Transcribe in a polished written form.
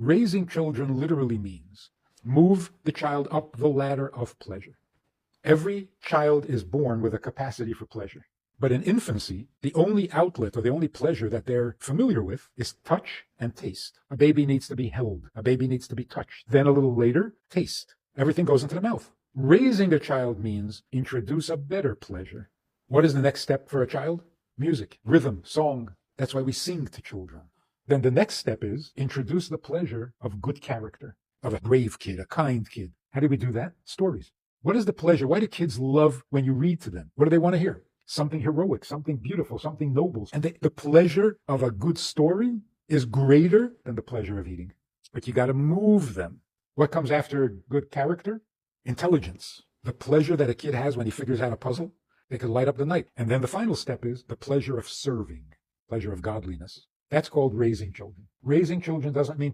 Raising children literally means move the child up the ladder of pleasure. Every child is born with a capacity for pleasure. But in infancy, the only outlet or the only pleasure that they're familiar with is touch and taste. A baby needs to be held. A baby needs to be touched. Then a little later, taste. Everything goes into the mouth. Raising a child means introduce a better pleasure. What is the next step for a child? Music, rhythm, song. That's why we sing to children. Then the next step is introduce the pleasure of good character, of a brave kid, a kind kid. How do we do that? Stories. What is the pleasure? Why do kids love when you read to them? What do they want to hear? Something heroic, something beautiful, something noble. And the pleasure of a good story is greater than the pleasure of eating. But you got to move them. What comes after good character? Intelligence. The pleasure that a kid has when he figures out a puzzle. They could light up the night. And then the final step is the pleasure of serving, pleasure of godliness. That's called raising children. Raising children doesn't mean